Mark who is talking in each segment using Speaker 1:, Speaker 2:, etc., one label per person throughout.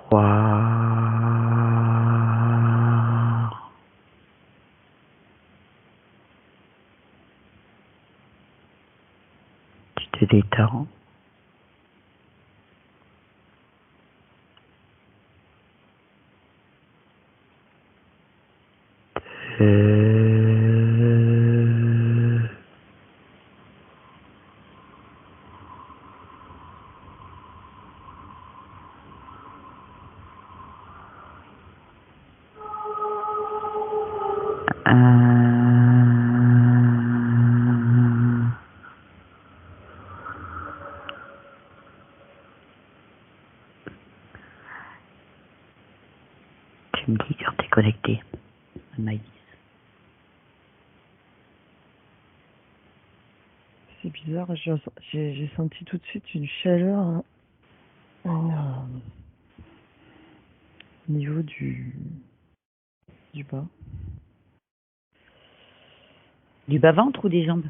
Speaker 1: Tu te détends. Tu me dis quand t'es connecté, Maïs.
Speaker 2: C'est bizarre, j'ai senti tout de suite une chaleur au niveau du bas.
Speaker 1: Du bas-ventre ou des jambes?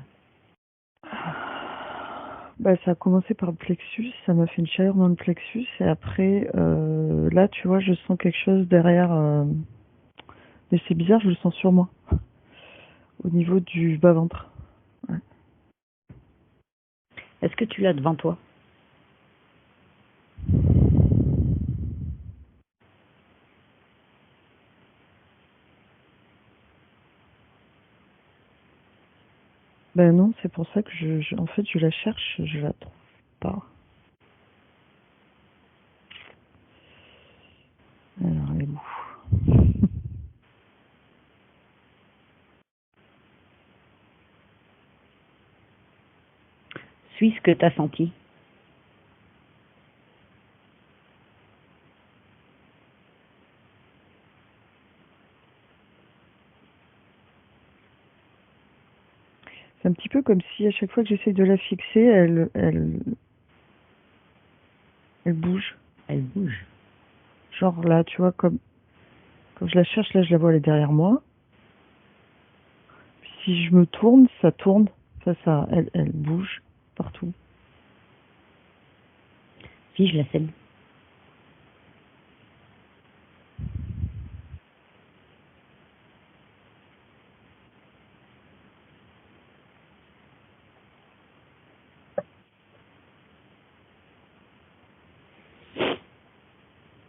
Speaker 2: Bah, ça a commencé par le plexus, ça m'a fait une chaleur dans le plexus, et après, là, tu vois, je sens quelque chose derrière. Mais c'est bizarre, je le sens sur moi, au niveau du bas-ventre. Ouais.
Speaker 1: Est-ce que tu l'as devant toi?
Speaker 2: Ben non, c'est pour ça que en fait, je la cherche, je la trouve pas. Alors, elle est où?
Speaker 1: Suis ce que t'as senti.
Speaker 2: C'est un petit peu comme si à chaque fois que j'essaye de la fixer, elle bouge.
Speaker 1: Elle bouge.
Speaker 2: Genre là, tu vois, comme quand je la cherche, là, je la vois, elle est derrière moi. Puis si je me tourne, ça tourne. Elle bouge partout.
Speaker 1: Fige la scène.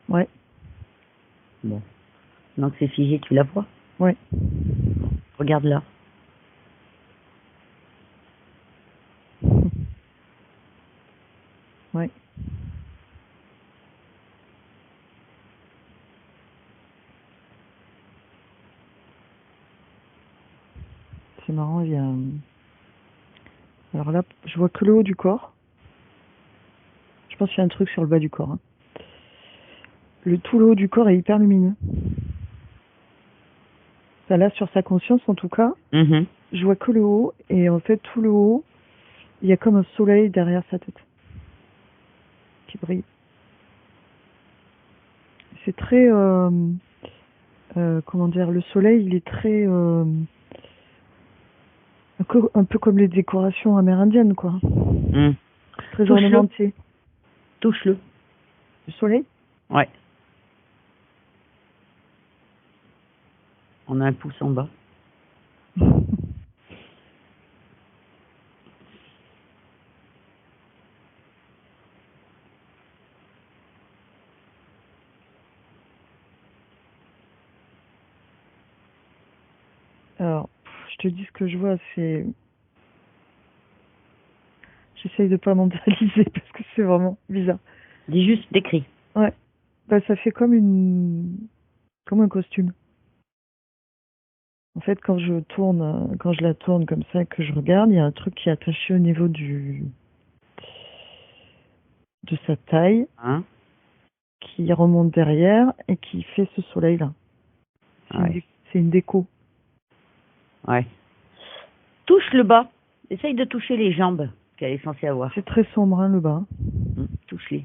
Speaker 2: Ouais.
Speaker 1: Bon. Donc c'est figé, tu la vois?
Speaker 2: Ouais.
Speaker 1: Regarde là.
Speaker 2: Ouais. C'est marrant, il y a... Alors là, je vois que le haut du corps. Je pense qu'il y a un truc sur le bas du corps. Hein. Tout le haut du corps est hyper lumineux. Ça, là, sur sa conscience, en tout cas, je vois que le haut. Et en fait, tout le haut, il y a comme un soleil derrière sa tête. Qui brille. C'est très... comment dire, le soleil, il est très... un peu comme les décorations amérindiennes, quoi. Très ornementé.
Speaker 1: Touche-le.
Speaker 2: Le soleil?
Speaker 1: Ouais. On a un pouce en bas.
Speaker 2: Alors, je te dis ce que je vois, c'est... J'essaye de pas mentaliser parce que c'est vraiment bizarre.
Speaker 1: Dis juste, décris.
Speaker 2: Ouais. Bah, ça fait comme un costume. En fait, quand je la tourne comme ça, que je regarde, il y a un truc qui est attaché au niveau de sa taille,
Speaker 1: Hein?
Speaker 2: qui remonte derrière et qui fait ce soleil-là. C'est une déco.
Speaker 1: Ouais. Touche le bas. Essaye de toucher les jambes qu'elle est censée avoir.
Speaker 2: C'est très sombre, hein, le bas.
Speaker 1: Touche-les.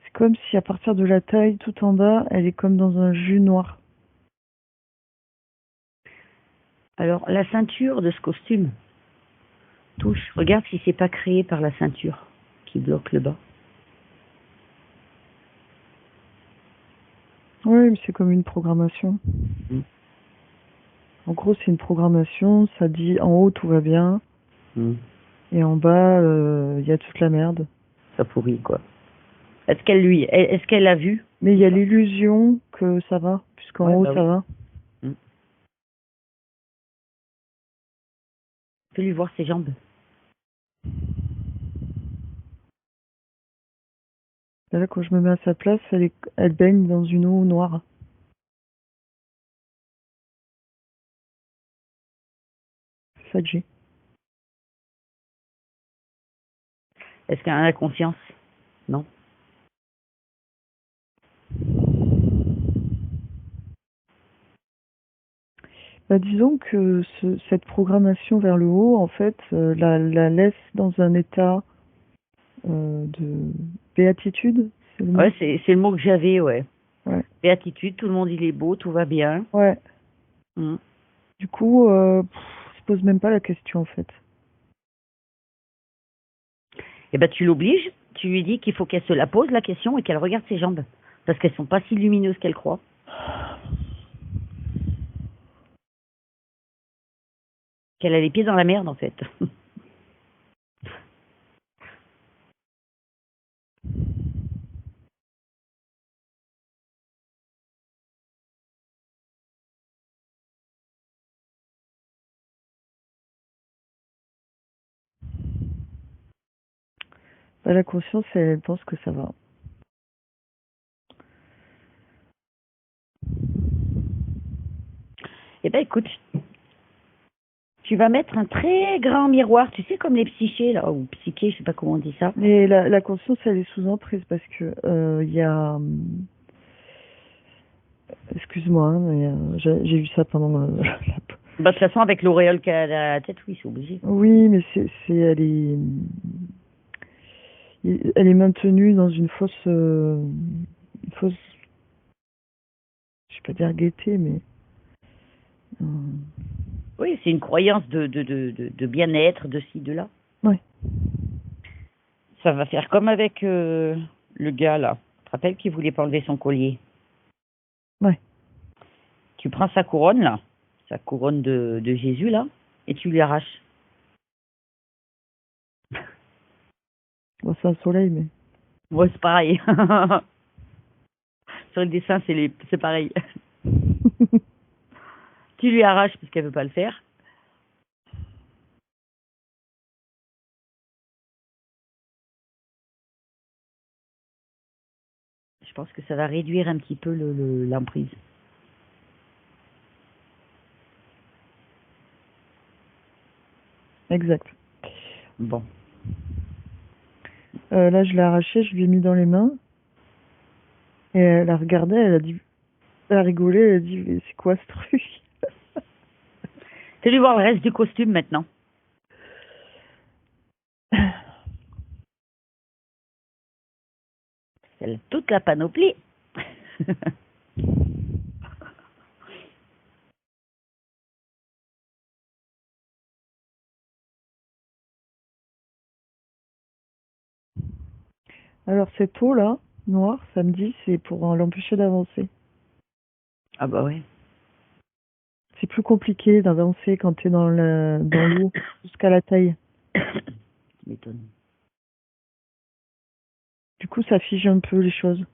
Speaker 2: C'est comme si à partir de la taille, tout en bas, elle est comme dans un jus noir.
Speaker 1: Alors, la ceinture de ce costume, touche. Regarde si c'est pas créé par la ceinture qui bloque le bas.
Speaker 2: Oui, mais c'est comme une programmation.
Speaker 1: Mm.
Speaker 2: En gros, c'est une programmation, ça dit en haut tout va bien,
Speaker 1: Mm.
Speaker 2: et en bas, il y a toute la merde.
Speaker 1: Ça pourrit, quoi. Est-ce qu'elle a vu?
Speaker 2: Mais il y a l'illusion que ça va, puisqu'en
Speaker 1: Ouais,
Speaker 2: haut
Speaker 1: bah
Speaker 2: ça
Speaker 1: oui.
Speaker 2: va.
Speaker 1: Fais-lui voir ses jambes.
Speaker 2: Et là, quand je me mets à sa place, elle baigne dans une eau noire. C'est ça que j'ai.
Speaker 1: Est-ce qu'elle en a conscience? Non.
Speaker 2: Bah, disons que cette programmation vers le haut, en fait, la laisse dans un état de béatitude, c'est le mot?
Speaker 1: Ouais, c'est le mot que j'avais, ouais.
Speaker 2: Ouais.
Speaker 1: Béatitude, tout le monde il est beau, tout va bien.
Speaker 2: Ouais.
Speaker 1: Mm.
Speaker 2: Du coup, se pose même pas la question, en fait.
Speaker 1: Eh ben, tu l'obliges, tu lui dis qu'il faut qu'elle se la pose, la question, et qu'elle regarde ses jambes. Parce qu'elles sont pas si lumineuses qu'elle croit. Qu'elle a les pieds dans la merde, en fait.
Speaker 2: Bah, la conscience, elle pense que ça va.
Speaker 1: Eh ben, écoute, tu vas mettre un très grand miroir, tu sais, comme les psychés, là, ou psychés, je sais pas comment on dit ça.
Speaker 2: Mais la conscience, elle est sous emprise parce que il y a... Excuse-moi, hein, mais j'ai vu ça pendant la...
Speaker 1: Bah, de toute façon, avec l'auréole qu'elle a à la tête, oui, c'est obligé.
Speaker 2: Oui, mais elle est maintenue dans une fausse, je vais pas dire gaieté, mais euh,
Speaker 1: Oui, c'est une croyance de bien-être, de ci, de là.
Speaker 2: ouais.
Speaker 1: Ça va faire comme avec le gars, là. Tu te rappelles qu'il voulait pas enlever son collier?
Speaker 2: Ouais.
Speaker 1: Tu prends sa couronne, là, sa couronne de Jésus, là, et tu lui arraches.
Speaker 2: Bon, c'est un soleil, mais
Speaker 1: Ouais, c'est pareil. Sur le dessin, c'est pareil. Tu lui arraches parce qu'elle veut pas le faire. Je pense que ça va réduire un petit peu l'emprise.
Speaker 2: exact.
Speaker 1: Bon.
Speaker 2: Là, je l'ai arraché, je lui ai mis dans les mains. Et elle a regardé, elle a rigolé, elle a dit, mais c'est quoi ce truc?
Speaker 1: Fais-lui voir le reste du costume maintenant. Elle a toute la panoplie.
Speaker 2: Alors, cette eau-là, noire, samedi, c'est pour l'empêcher d'avancer.
Speaker 1: Ah bah ouais.
Speaker 2: C'est plus compliqué d'avancer quand t'es dans l'eau jusqu'à la taille.
Speaker 1: Tu m'étonnes.
Speaker 2: Du coup, ça fige un peu les choses.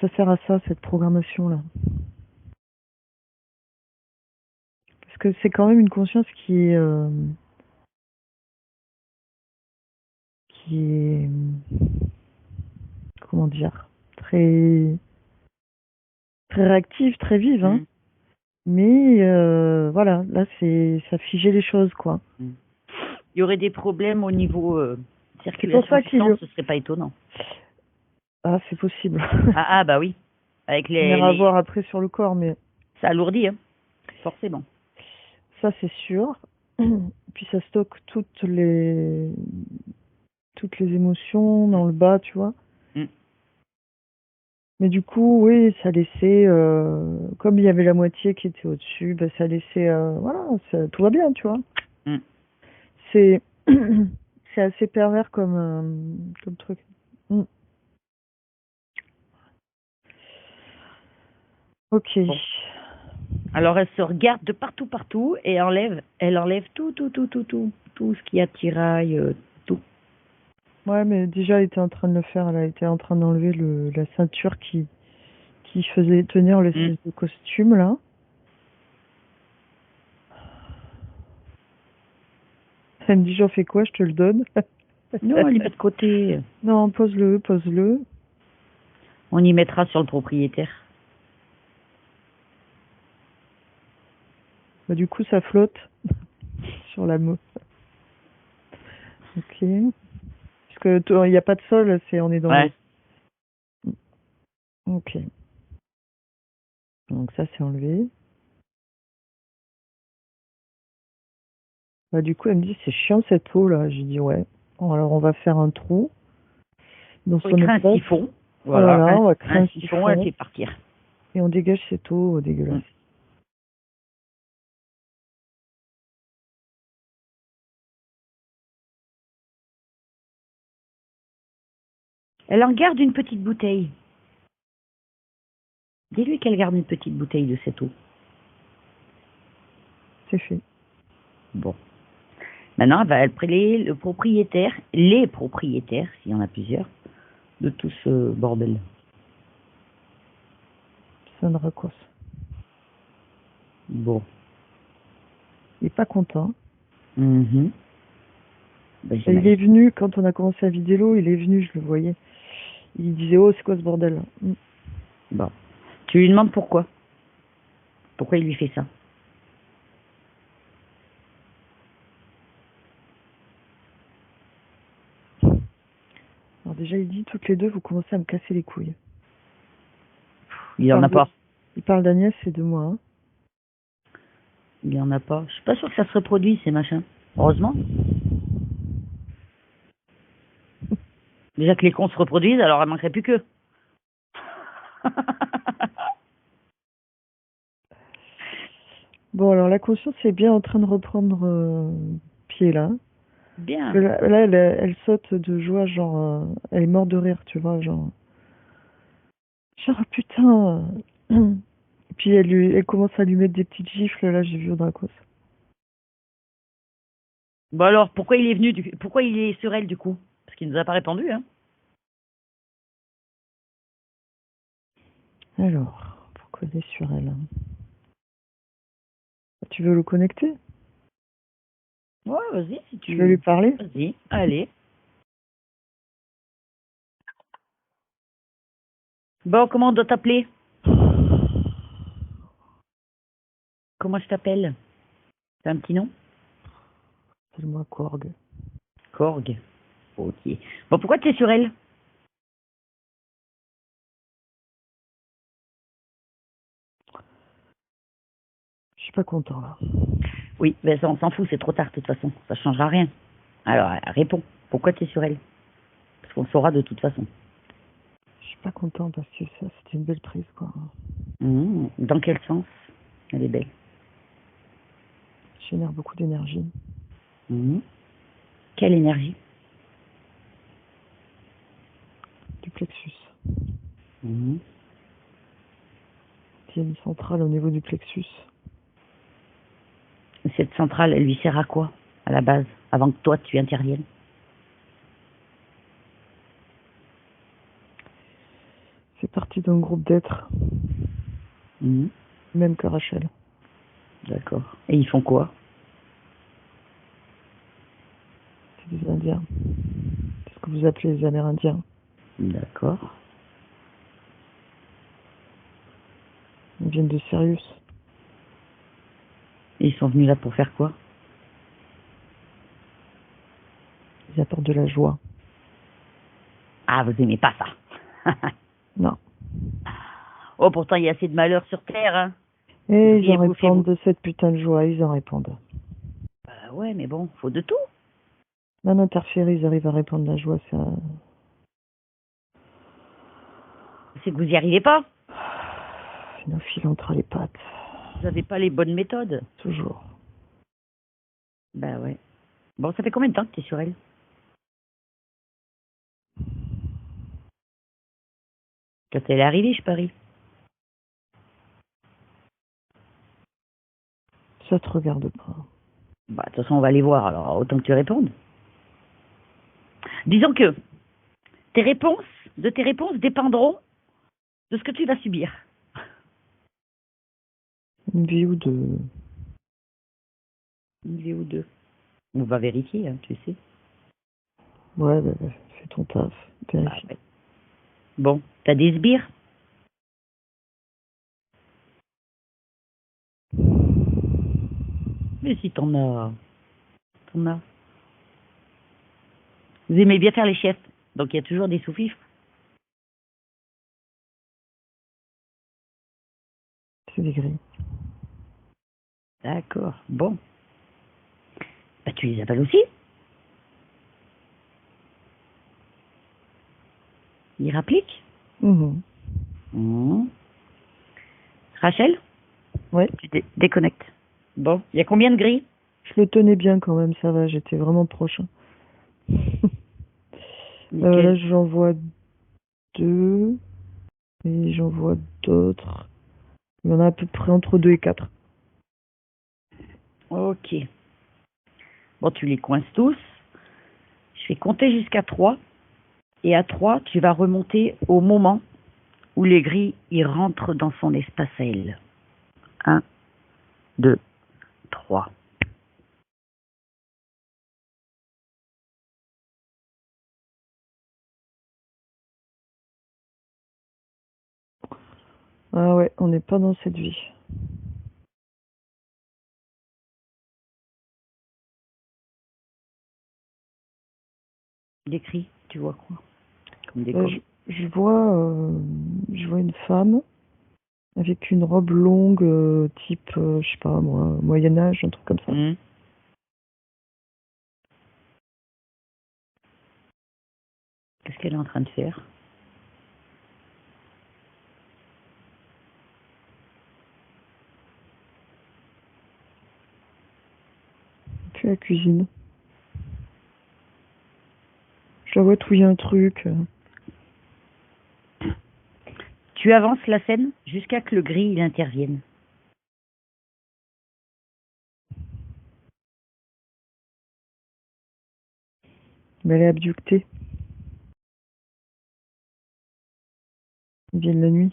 Speaker 2: Ça sert à ça, cette programmation-là. Parce que c'est quand même une conscience qui est, comment dire, très, très réactive, très vive, hein.
Speaker 1: Mm.
Speaker 2: Mais voilà, là, ça figeait les choses, quoi.
Speaker 1: Mm. Il y aurait des problèmes au niveau
Speaker 2: C'est pour
Speaker 1: circulation
Speaker 2: ça
Speaker 1: du
Speaker 2: qu'il
Speaker 1: sang, ce serait pas étonnant.
Speaker 2: Ah, c'est possible.
Speaker 1: Ah bah oui. Avec
Speaker 2: On ira voir après sur le corps, mais
Speaker 1: ça alourdit, hein, forcément.
Speaker 2: ça, c'est sûr. Puis ça stocke toutes les émotions dans le bas, tu vois.
Speaker 1: Mm.
Speaker 2: Mais du coup, oui, ça laissait, comme il y avait la moitié qui était au-dessus, bah, ça laissait, voilà, tout va bien, tu vois.
Speaker 1: Hmm.
Speaker 2: C'est, c'est assez pervers comme truc. Mm. Ok.
Speaker 1: Bon. Alors elle se regarde de partout, partout, et elle enlève tout ce qui attiraille, tout.
Speaker 2: Ouais, mais déjà, elle était en train de le faire. Elle a été en train d'enlever la ceinture qui faisait tenir l'espèce de costume, là. Elle me dit, j'en fais quoi? Je te le donne.
Speaker 1: Non, elle y met de côté.
Speaker 2: Non, pose-le, pose-le.
Speaker 1: On y mettra sur le propriétaire.
Speaker 2: Bah, du coup, ça flotte sur la meuf. Ok. Parce que il n'y a pas de sol, on est dans
Speaker 1: Ouais.
Speaker 2: le... Ok. Donc ça, c'est enlevé. Bah, du coup, elle me dit, c'est chiant cette eau là. J'ai dit, ouais. Bon, alors, on va faire un trou dans
Speaker 1: On
Speaker 2: son
Speaker 1: crée un
Speaker 2: espace.
Speaker 1: siphon. Voilà,
Speaker 2: Voilà, on va créer
Speaker 1: un
Speaker 2: un
Speaker 1: siphon, elle
Speaker 2: siphon.
Speaker 1: fait partir.
Speaker 2: Et on dégage cette eau dégueulasse.
Speaker 1: Elle en garde une petite bouteille. Dis-lui qu'elle garde une petite bouteille de cette eau.
Speaker 2: C'est fait.
Speaker 1: Bon. Maintenant, elle préler le propriétaire, les propriétaires, s'il y en a plusieurs, de tout ce bordel.
Speaker 2: Sandra Kos.
Speaker 1: Bon.
Speaker 2: Il est pas content.
Speaker 1: Ben,
Speaker 2: Et il est venu, quand on a commencé à vider l'eau, il est venu, je le voyais. Il disait, oh, c'est quoi ce bordel là?
Speaker 1: Bon. Tu lui demandes pourquoi. Pourquoi il lui fait ça.
Speaker 2: Alors déjà, il dit, toutes les deux, vous commencez à me casser les couilles.
Speaker 1: Il en a pas.
Speaker 2: Il parle d'Agnès et de moi. Hein.
Speaker 1: Il en a pas. Je suis pas sûre que ça se reproduise, ces machins. Heureusement. Déjà que les cons se reproduisent, alors elle manquerait plus que.
Speaker 2: Bon, alors la conscience est bien en train de reprendre pied là.
Speaker 1: Bien.
Speaker 2: Parce que là elle saute de joie, genre, elle est morte de rire, tu vois, genre putain. Puis elle commence à lui mettre des petites gifles, là, j'ai vu au Dracos.
Speaker 1: Bon alors, pourquoi il est venu pourquoi il est sur elle du coup? Parce qu'il nous a pas répondu, hein.
Speaker 2: Alors, pourquoi il est sur elle? Tu veux le connecter?
Speaker 1: Ouais, vas-y, si
Speaker 2: Tu veux lui parler?
Speaker 1: Vas-y, allez. Bon, comment on doit t'appeler? Comment je t'appelle? T'as un petit nom?
Speaker 2: Appelle-moi Korg.
Speaker 1: Korg. Ok. Bon, pourquoi tu es sur elle?
Speaker 2: Je suis pas content là.
Speaker 1: Oui, ben ça, on s'en fout, c'est trop tard de toute façon. Ça changera rien. Alors, réponds. Pourquoi tu es sur elle? Parce qu'on saura de toute façon.
Speaker 2: Je suis pas content parce que ça, c'était une belle prise, quoi.
Speaker 1: Dans quel sens? Elle est belle.
Speaker 2: Je génère beaucoup d'énergie.
Speaker 1: Quelle énergie?
Speaker 2: Du plexus.
Speaker 1: Il
Speaker 2: Il y a une centrale au niveau du plexus.
Speaker 1: Cette centrale, elle lui sert à quoi, à la base, avant que toi, tu interviennes?
Speaker 2: C'est parti d'un groupe d'êtres. Même que Rachel.
Speaker 1: D'accord. Et ils font quoi?
Speaker 2: C'est des Indiens. C'est ce que vous appelez les Amérindiens.
Speaker 1: D'accord.
Speaker 2: Ils viennent de Sirius.
Speaker 1: Et ils sont venus là pour faire quoi?
Speaker 2: Ils apportent de la joie.
Speaker 1: Ah, vous aimez pas ça?
Speaker 2: Non.
Speaker 1: Oh, pourtant, il y a assez de malheur sur Terre, hein.
Speaker 2: Et ils en répondent de cette putain de joie, ils en répondent.
Speaker 1: Bah ouais, mais bon, faut de tout.
Speaker 2: Non, interférer, ils arrivent à répandre la joie, ça...
Speaker 1: C'est que vous n'y arrivez pas.
Speaker 2: Une file entre les pattes.
Speaker 1: Vous n'avez pas les bonnes méthodes.
Speaker 2: Toujours.
Speaker 1: Bah ouais. Bon, ça fait combien de temps que tu es sur elle? Quand elle est arrivée, je parie.
Speaker 2: Ça te regarde pas.
Speaker 1: Bah, de toute façon, on va aller voir, alors autant que tu répondes. Disons que tes réponses dépendront de ce que tu vas subir.
Speaker 2: Une vie ou deux.
Speaker 1: Une vie ou deux. On va vérifier, hein, tu sais.
Speaker 2: Ouais, bah, fais ton taf.
Speaker 1: Bah,
Speaker 2: Vérifie.
Speaker 1: ouais. Bon, t'as des sbires? Mais si t'en as. T'en as. Vous aimez bien faire les chefs, donc il y a toujours des sous-fifres.
Speaker 2: C'est des grilles.
Speaker 1: D'accord, bon. Bah, tu les appelles aussi. Ils rappliquent.
Speaker 2: Mhm.
Speaker 1: Mmh. Rachel,
Speaker 2: Ouais.
Speaker 1: tu déconnectes. Bon, il y a combien de grilles?
Speaker 2: Je le tenais bien quand même, ça va, j'étais vraiment proche.
Speaker 1: Nickel.
Speaker 2: Là, j'en vois deux. Et j'en vois d'autres. Il y en a à peu près entre 2 et 4.
Speaker 1: Ok. Bon, tu les coinces tous. Je vais compter jusqu'à 3. Et à 3, tu vas remonter au moment où les grilles y rentrent dans son espace à elle. 1, 2, 3.
Speaker 2: Ah ouais, on n'est pas dans cette vie.
Speaker 1: Les cris, tu vois quoi? Comme des
Speaker 2: Euh,
Speaker 1: corps.
Speaker 2: je, je vois, je vois une femme avec une robe longue, type, je sais pas moi, Moyen Âge, un truc comme ça.
Speaker 1: Mmh. Qu'est-ce qu'elle est en train de faire?
Speaker 2: Puis la cuisine. Je la vois touiller un truc.
Speaker 1: Tu avances la scène jusqu'à que le gris il intervienne.
Speaker 2: Mais elle est abductée. Ils viennent la nuit.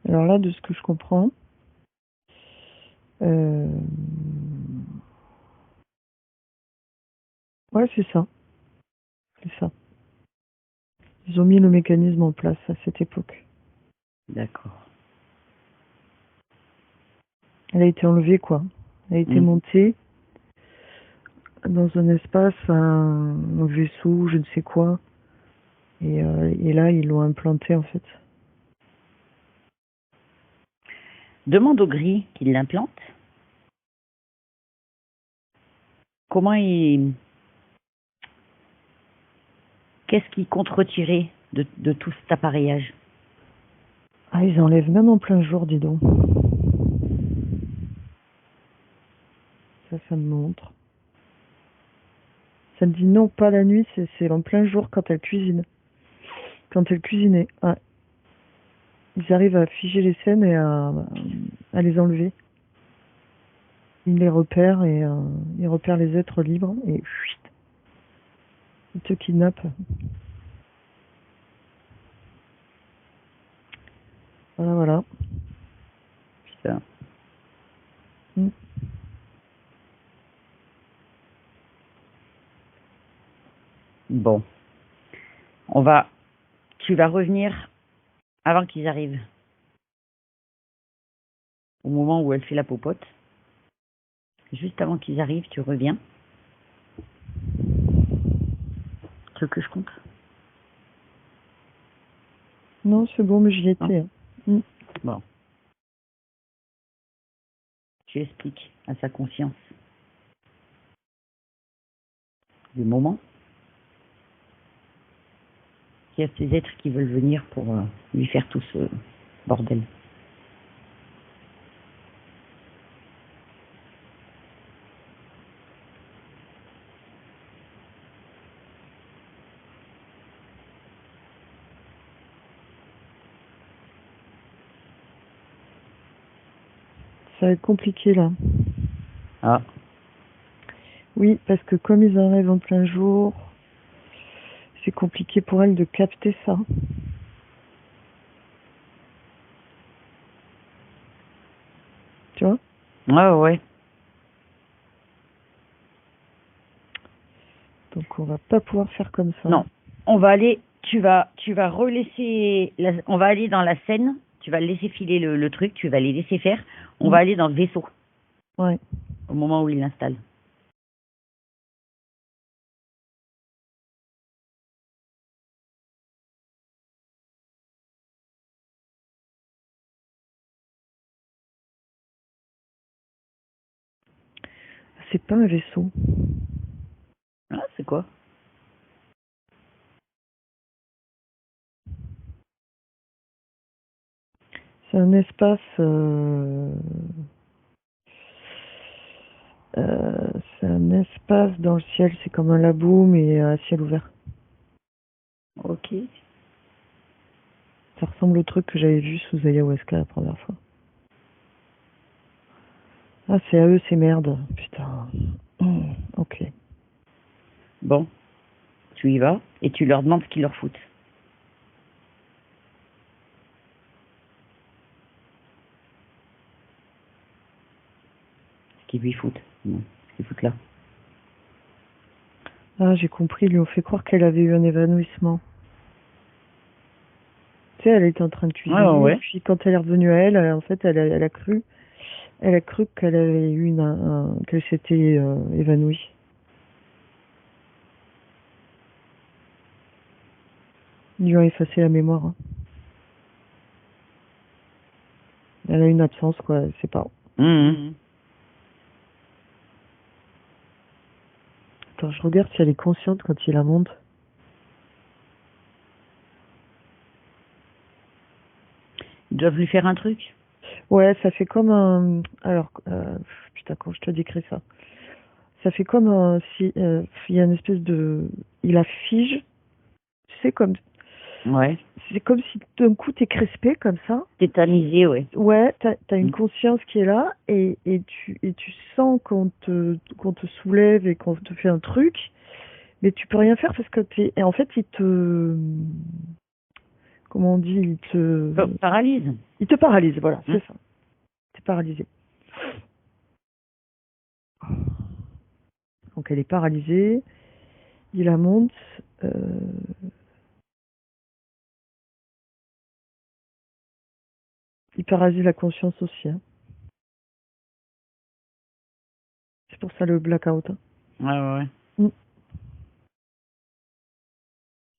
Speaker 2: Alors là, de ce que je comprends, ouais, c'est ça. C'est ça. Ils ont mis le mécanisme en place à cette époque.
Speaker 1: D'accord.
Speaker 2: Elle a été enlevée, quoi. Elle a été montée dans un espace, un vaisseau, je ne sais quoi. Et là, ils l'ont implantée, en fait.
Speaker 1: Demande au gris qu'il l'implante. Comment il... Qu'est-ce qui compte retirer de tout cet appareillage?
Speaker 2: Ah, ils enlèvent même en plein jour, dis donc. Ça me montre. Ça me dit non, pas la nuit, c'est en plein jour quand elle cuisine. Quand elle cuisinait. Ah. Ils arrivent à figer les scènes et à les enlever. Ils les repèrent et ils repèrent les êtres libres et chut, ils te kidnappent. Voilà, voilà.
Speaker 1: Putain.
Speaker 2: Mm.
Speaker 1: Bon. Tu vas revenir avant qu'ils arrivent. Au moment où elle fait la popote. Juste avant qu'ils arrivent, tu reviens. Tu veux que je compte?
Speaker 2: Non, c'est bon, mais j'y étais. Hein. Mm.
Speaker 1: Bon. Tu expliques à sa conscience le moment qu'il y a ces êtres qui veulent venir pour lui faire tout ce bordel.
Speaker 2: Ça va être compliqué là.
Speaker 1: Ah.
Speaker 2: Oui, parce que comme ils arrivent en plein jour, c'est compliqué pour elle de capter ça. Tu vois?
Speaker 1: Ouais.
Speaker 2: Donc on va pas pouvoir faire comme ça.
Speaker 1: Non. On va aller, tu vas relaisser, on va aller dans la scène, tu vas laisser filer le truc, tu vas les laisser faire. On va aller dans le vaisseau.
Speaker 2: Ouais.
Speaker 1: Au moment où il l'installe.
Speaker 2: C'est pas un vaisseau.
Speaker 1: Ah, c'est quoi?
Speaker 2: C'est un espace. C'est un espace dans le ciel. C'est comme un labo, mais à ciel ouvert.
Speaker 1: Ok.
Speaker 2: Ça ressemble au truc que j'avais vu sous ayahuasca la première fois. Ah, c'est à eux, ces merdes. Putain. Ok.
Speaker 1: Bon. Tu y vas et tu leur demandes ce qu'ils leur foutent. Ce qu'ils lui foutent. Non. Ce qu'ils foutent là.
Speaker 2: Ah, j'ai compris. Ils lui ont fait croire qu'elle avait eu un évanouissement. Tu sais, elle était en train de cuisiner.
Speaker 1: Ouais.
Speaker 2: Puis quand elle est revenue à elle, en fait, elle a cru qu'elle avait eu qu'elle s'était évanouie. Ils lui ont effacé la mémoire. Hein. Elle a une absence, quoi. Elle sait pas. Attends, je regarde si elle est consciente quand il la monte.
Speaker 1: Ils doivent lui faire un truc.
Speaker 2: Ouais, ça fait comme un... Alors, putain, quand je te décris ça. Ça fait comme un... Si, il y a une espèce de... Il la fige. Tu sais, comme...
Speaker 1: Ouais.
Speaker 2: C'est comme si d'un coup t'es crispé comme ça.
Speaker 1: Tétanisé, ouais.
Speaker 2: Ouais, t'as une conscience qui est là et tu sens qu'on te soulève et qu'on te fait un truc, mais tu peux rien faire parce que et en fait comment on dit,
Speaker 1: Paralyse.
Speaker 2: il te paralyse, voilà, c'est ça. T'es paralysé. Donc elle est paralysée, il la monte, il paralyse la conscience aussi. Hein. C'est pour ça le blackout. Hein.
Speaker 1: Ouais.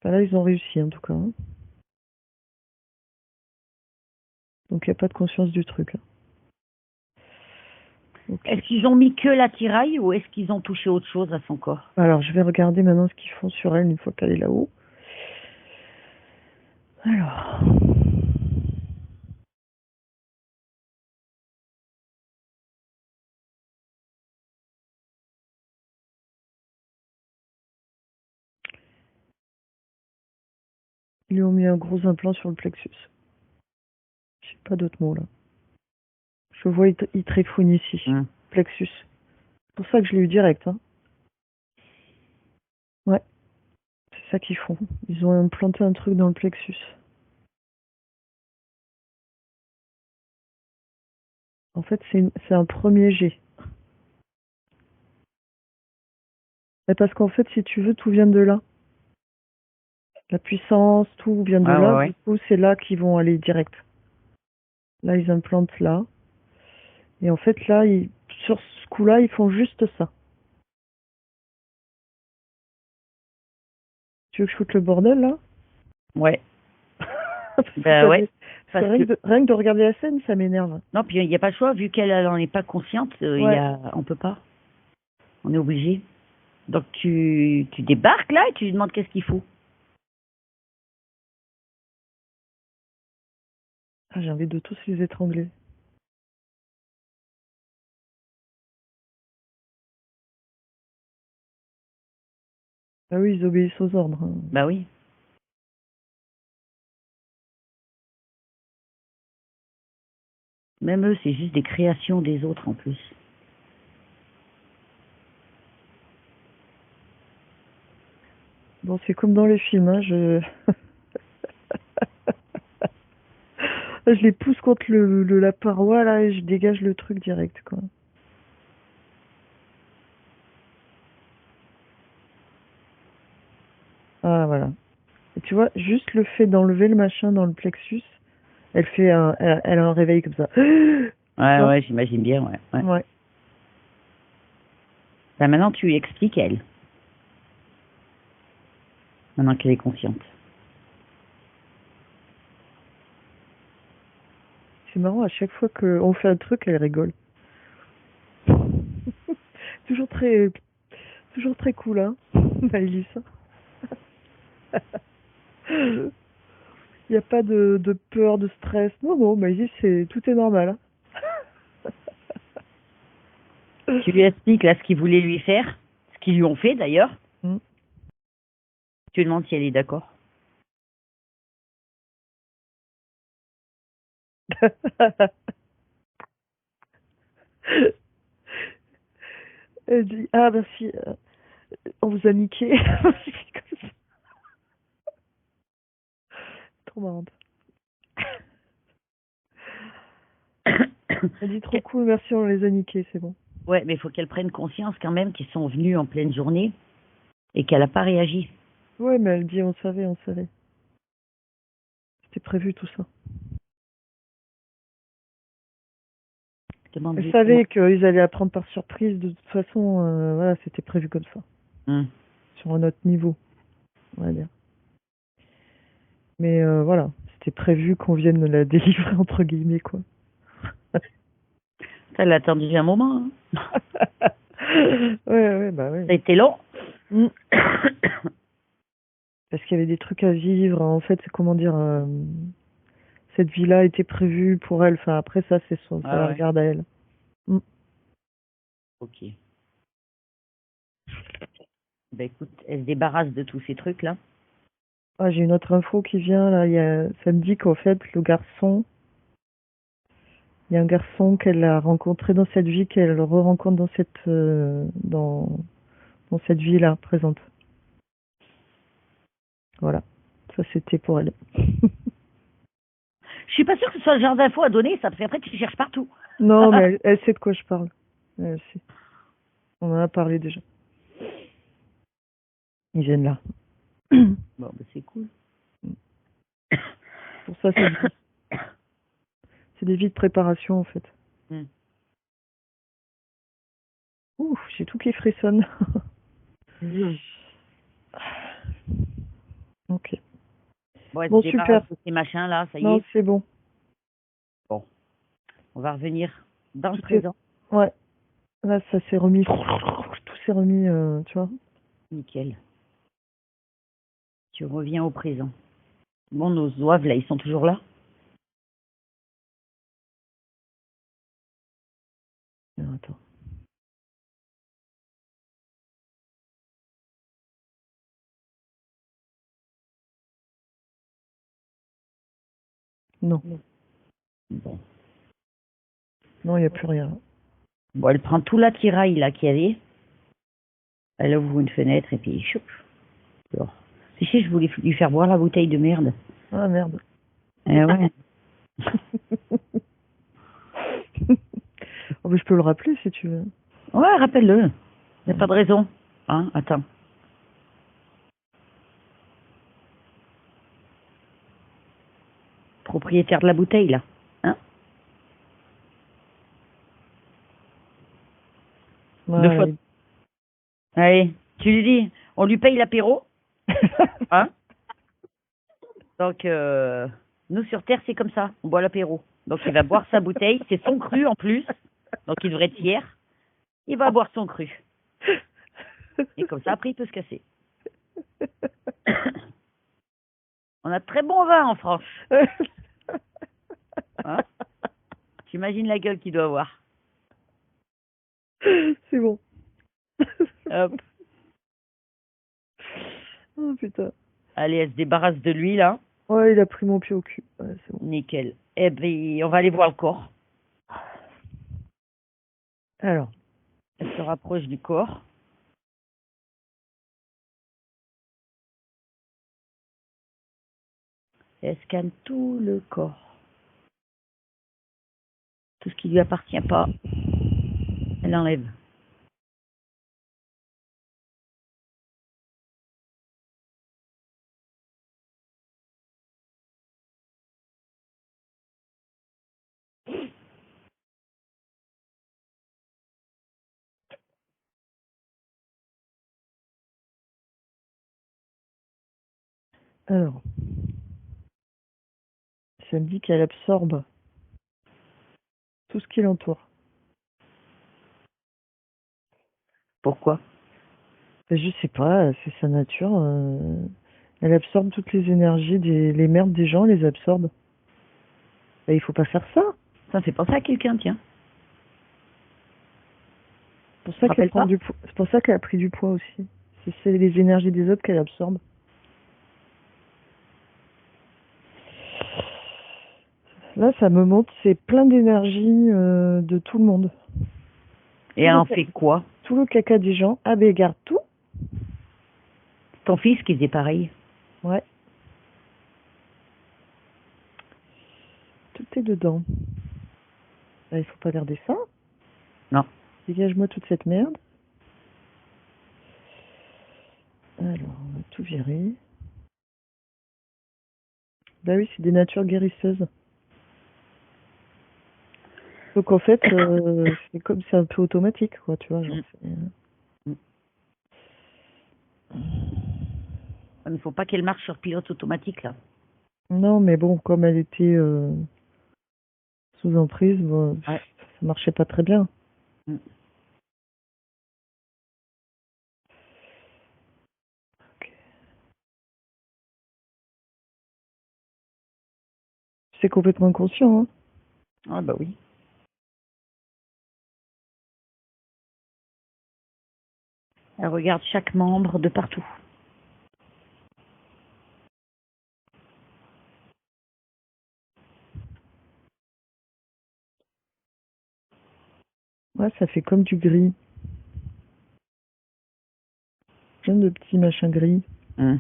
Speaker 2: Ben là, ils ont réussi en tout cas. Hein. Donc il n'y a pas de conscience du truc. Hein. Okay.
Speaker 1: Est-ce qu'ils ont mis que l'attirail ou est-ce qu'ils ont touché autre chose à son corps?
Speaker 2: Alors, je vais regarder maintenant ce qu'ils font sur elle une fois qu'elle est là-haut. Alors... Ils lui ont mis un gros implant sur le plexus. J'ai pas d'autres mots là. Je vois, il tréfouine ici. Plexus. C'est pour ça que je l'ai eu direct. Hein. Ouais. C'est ça qu'ils font. Ils ont implanté un truc dans le plexus. En fait, c'est un premier jet. Mais parce qu'en fait, si tu veux, tout vient de là. La puissance, tout vient de là.
Speaker 1: Ouais.
Speaker 2: Du coup, c'est là qu'ils vont aller direct. Là, ils implantent là. Et en fait, là, sur ce coup-là, ils font juste ça. Tu veux que je foute le bordel, là?
Speaker 1: Ouais. Ouais.
Speaker 2: Rien que de regarder la scène, ça m'énerve.
Speaker 1: Non, puis il n'y a pas le choix, vu qu'elle n'en est pas consciente, on peut pas. On est obligé. Donc tu débarques là et tu lui demandes qu'est-ce qu'il faut.
Speaker 2: Ah, j'ai envie de tous les étrangler. Ah oui, ils obéissent aux ordres, hein.
Speaker 1: Bah oui. Même eux, c'est juste des créations des autres en plus.
Speaker 2: Bon, c'est comme dans les films, hein, je les pousse contre la paroi, là, et je dégage le truc direct, quoi. Ah, voilà. Et tu vois, juste le fait d'enlever le machin dans le plexus, elle a un réveil comme ça.
Speaker 1: Ouais,
Speaker 2: Non.
Speaker 1: ouais, j'imagine bien, ouais. Ouais.
Speaker 2: Ouais.
Speaker 1: Bah, maintenant, tu lui expliques elle. Maintenant qu'elle est consciente.
Speaker 2: C'est marrant, à chaque fois qu'on fait un truc, elle rigole. toujours très, toujours très cool, hein, Maëlys. Il n'y a pas de peur, de stress. Non, non, Maëlys, tout est normal, hein.
Speaker 1: Tu lui expliques là ce qu'ils voulaient lui faire, ce qu'ils lui ont fait d'ailleurs.
Speaker 2: Mm.
Speaker 1: Tu lui demandes si elle est d'accord.
Speaker 2: Elle dit, ah, merci, on vous a niqué. Trop marrante. Elle dit, trop cool, merci, on les a niqués, c'est bon.
Speaker 1: Ouais, mais il faut qu'elle prenne conscience quand même qu'ils sont venus en pleine journée et qu'elle n'a pas réagi.
Speaker 2: Ouais, mais elle dit, on savait, on savait. C'était prévu tout ça. Elle savait qu'ils allaient apprendre par surprise. De toute façon, voilà, c'était prévu comme ça. Sur un autre niveau, on va dire. Mais voilà, c'était prévu qu'on vienne la délivrer, entre guillemets, quoi.
Speaker 1: Elle a attendu un moment. Hein.
Speaker 2: ouais, bah ouais.
Speaker 1: Ça a été long.
Speaker 2: Parce qu'il y avait des trucs à vivre. En fait, c'est comment dire, cette vie-là était prévue pour elle. Enfin, après, ça, ça la regarde à elle.
Speaker 1: Ok. Ben écoute, elle se débarrasse de tous ces trucs-là.
Speaker 2: Ah, j'ai une autre info qui vient, là. Ça me dit qu'en fait, il y a un garçon qu'elle a rencontré dans cette vie, qu'elle re-rencontre dans cette vie-là, présente. Voilà. Ça, c'était pour elle.
Speaker 1: Je suis pas sûre que ce soit le genre d'info à donner, ça, parce qu'après, tu cherches partout.
Speaker 2: Non, mais elle sait de quoi je parle. Elle sait. On en a parlé déjà. Ils viennent là.
Speaker 1: Bon, ben c'est cool.
Speaker 2: Pour ça, c'est des vies de préparation, en fait. Ouh, j'ai tout qui frissonne. Ok.
Speaker 1: Bon,
Speaker 2: super.
Speaker 1: Ces machins là, ça y
Speaker 2: Non,
Speaker 1: est.
Speaker 2: c'est bon.
Speaker 1: Bon, on va revenir dans le présent.
Speaker 2: Ouais. Là, ça s'est remis. Tout s'est remis, tu vois.
Speaker 1: Nickel. Tu reviens au présent. Bon, nos zouaves là, ils sont toujours là.
Speaker 2: Non, attends. Non.
Speaker 1: Bon.
Speaker 2: Non, il n'y a plus rien.
Speaker 1: Bon, elle prend tout l'attirail là qu'il y avait. Elle ouvre une fenêtre et puis choup. Dehors. Tu sais, je voulais lui faire boire la bouteille de merde.
Speaker 2: Ah, merde.
Speaker 1: Eh ouais.
Speaker 2: Oh, mais je peux le rappeler si tu veux.
Speaker 1: Ouais, rappelle-le. Il n'y a pas de raison. Hein, attends. Propriétaire de la bouteille, là. Hein?
Speaker 2: Ouais,
Speaker 1: Deux fois. Allez, tu lui dis, on lui paye l'apéro. Hein? Donc, nous, sur Terre, c'est comme ça. On boit l'apéro. Donc, il va boire sa bouteille. C'est son cru, en plus. Donc, il devrait être fier. Il va boire son cru. Et comme ça, après, il peut se casser. On a de très bon vin en France. Hein. T'imagines la gueule qu'il doit avoir.
Speaker 2: C'est bon.
Speaker 1: Hop.
Speaker 2: Oh putain.
Speaker 1: Allez, elle se débarrasse de lui, là.
Speaker 2: Ouais, il a pris mon pied au cul. Ouais, c'est bon.
Speaker 1: Nickel. Eh bien, on va aller voir le corps.
Speaker 2: Alors,
Speaker 1: Elle se rapproche du corps. Et elle scanne tout le corps. Tout ce qui lui appartient pas, elle enlève.
Speaker 2: alors, ça me dit qu'elle absorbe tout ce qui l'entoure.
Speaker 1: Pourquoi?
Speaker 2: Ben, je sais pas, c'est sa nature. Elle absorbe toutes les énergies, les merdes des gens, elle les absorbe. Ben, il faut pas faire ça.
Speaker 1: Ça me fait penser à quelqu'un, tiens.
Speaker 2: C'est pour ça qu'elle
Speaker 1: Rappelle
Speaker 2: prend
Speaker 1: pas.
Speaker 2: du poids. C'est pour ça qu'elle a pris du poids aussi. C'est les énergies des autres qu'elle absorbe. Là, ça me montre, c'est plein d'énergie de tout le monde.
Speaker 1: Et elle en fait quoi?
Speaker 2: Tout le caca des gens. Ah ben, garde tout.
Speaker 1: Ton fils qui faisait pareil.
Speaker 2: Ouais. Tout est dedans. Ben, il faut pas garder ça.
Speaker 1: Non.
Speaker 2: Dégage-moi toute cette merde. Alors, on va tout virer. Bah oui, c'est des natures guérisseuses. Donc en fait, c'est comme c'est un peu automatique, quoi, tu vois. Genre,
Speaker 1: Il ne faut pas qu'elle marche sur pilote automatique, là.
Speaker 2: Non, mais bon, comme elle était sous emprise, bon,
Speaker 1: Ouais.
Speaker 2: ça marchait pas très bien.
Speaker 1: Mm.
Speaker 2: Okay. C'est complètement inconscient, hein.
Speaker 1: Ah bah oui. Elle regarde chaque membre de partout.
Speaker 2: Ouais, ça fait comme du gris. Plein de petits machins gris.
Speaker 1: Mm.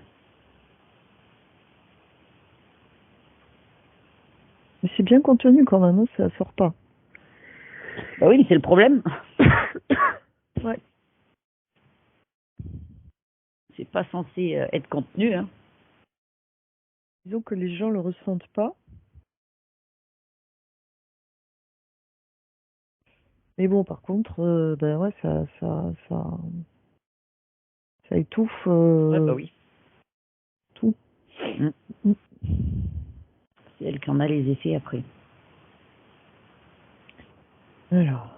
Speaker 2: Mais c'est bien contenu quand même, hein, ça sort pas.
Speaker 1: Bah oui, mais c'est le problème.
Speaker 2: Ouais.
Speaker 1: C'est pas censé être contenu, hein.
Speaker 2: Disons que les gens le ressentent pas. Mais bon, par contre, ben ouais, ça étouffe
Speaker 1: Ouais, bah oui.
Speaker 2: tout.
Speaker 1: Mm.
Speaker 2: Mm.
Speaker 1: C'est elle qui en a les effets après.
Speaker 2: Alors.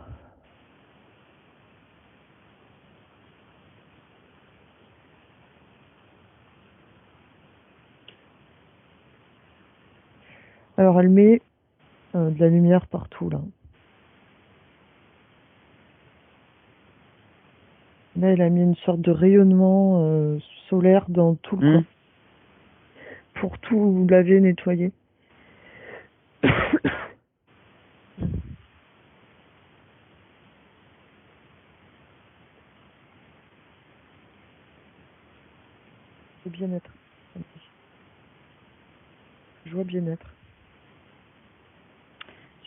Speaker 2: Alors, elle met de la lumière partout, là. Là, elle a mis une sorte de rayonnement solaire dans tout le corps. Pour tout laver, nettoyer. Le bien-être. Joie bien-être.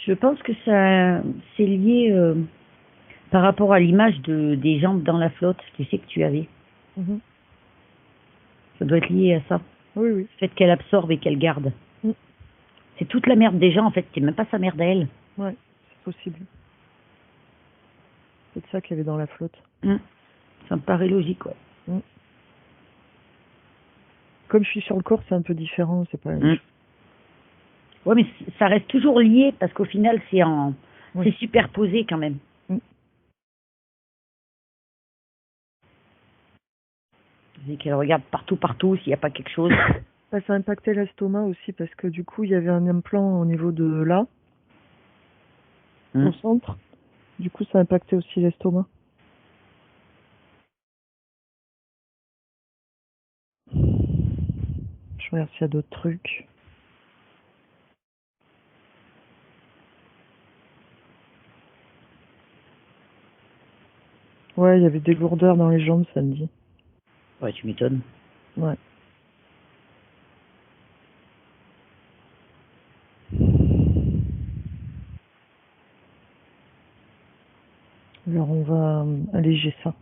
Speaker 1: Je pense que ça, c'est lié par rapport à l'image des jambes dans la flotte, tu sais que tu avais.
Speaker 2: Mhm.
Speaker 1: Ça doit être lié à ça.
Speaker 2: Oui, oui.
Speaker 1: Le fait qu'elle absorbe et qu'elle garde.
Speaker 2: Mm.
Speaker 1: C'est toute la merde des gens, en fait. C'est même pas sa merde à elle.
Speaker 2: Ouais, c'est possible. C'est de ça qu'il y avait dans la flotte.
Speaker 1: Ça me paraît logique, ouais.
Speaker 2: Mm. Comme je suis sur le corps, c'est un peu différent. C'est pas la même chose.
Speaker 1: Ouais, mais ça reste toujours lié parce qu'au final, c'est
Speaker 2: Oui.
Speaker 1: c'est superposé quand même.
Speaker 2: Mm.
Speaker 1: C'est qu'elle regarde partout, s'il n'y a pas quelque chose.
Speaker 2: Bah, ça impactait l'estomac aussi parce que du coup, il y avait un implant au niveau de là. au centre. Du coup, ça a impacté aussi l'estomac. Je regarde s'il y a d'autres trucs. Ouais, il y avait des lourdeurs dans les jambes samedi.
Speaker 1: Ouais, tu m'étonnes.
Speaker 2: Ouais. Alors on va alléger ça.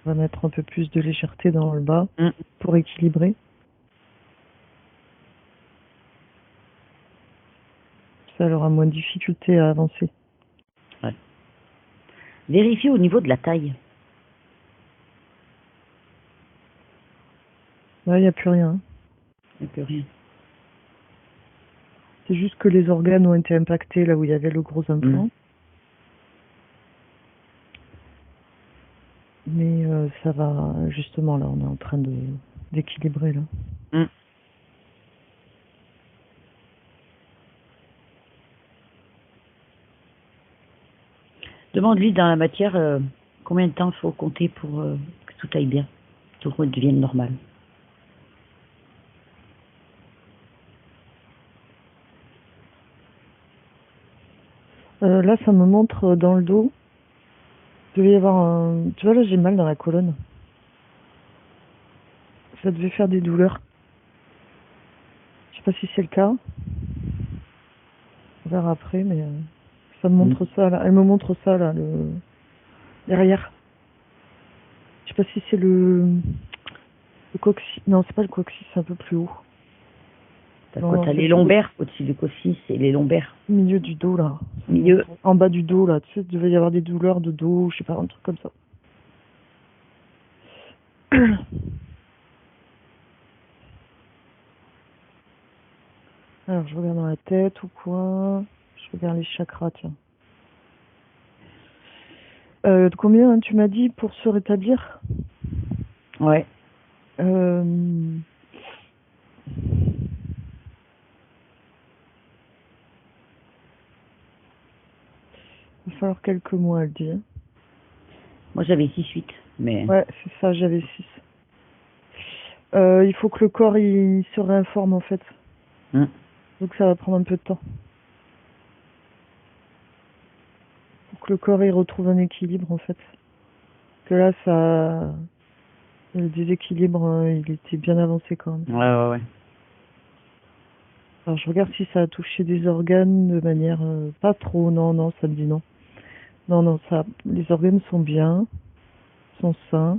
Speaker 2: On va mettre un peu plus de légèreté dans le bas pour équilibrer. Ça elle aura moins de difficulté à avancer.
Speaker 1: Ouais. Vérifie au niveau de la taille.
Speaker 2: Là, il n'y a plus rien.
Speaker 1: Il n'y a plus rien.
Speaker 2: C'est juste que les organes ont été impactés là où il y avait le gros implant. Mais ça va, justement, là, on est en train d'équilibrer, là.
Speaker 1: Demande-lui dans la matière combien de temps il faut compter pour que tout aille bien, tout redevienne normal.
Speaker 2: Là, ça me montre dans le dos. Il devait y avoir un... Tu vois, là, j'ai mal dans la colonne. Ça devait faire des douleurs. Je sais pas si c'est le cas. On verra après, mais ça me montre ça, là. Elle me montre ça, là, derrière. Je sais pas si c'est le coccyx. Non, c'est pas le coccyx, c'est un peu plus haut.
Speaker 1: T'as quoi? T'as les lombaires au-dessus du coccyx et les lombaires.
Speaker 2: Milieu du dos, là.
Speaker 1: Milieu.
Speaker 2: En bas du dos, là. Tu sais, il devait y avoir des douleurs de dos, je sais pas, un truc comme ça. Alors, je regarde dans la tête ou quoi. Je regarde les chakras, tiens. Combien hein, tu m'as dit pour se rétablir?
Speaker 1: Ouais.
Speaker 2: Il va falloir quelques mois, elle dit.
Speaker 1: Moi, j'avais 6-8, mais...
Speaker 2: Ouais, c'est ça, j'avais 6. Il faut que le corps, il se réinforme, en fait. Donc, ça va prendre un peu de temps. Pour que le corps, il retrouve un équilibre, en fait. Que là, ça... Le déséquilibre, il était bien avancé, quand même.
Speaker 1: Ouais.
Speaker 2: Alors, je regarde si ça a touché des organes de manière... pas trop, non, ça me dit non. Non, ça, les organes sont bien, sont sains.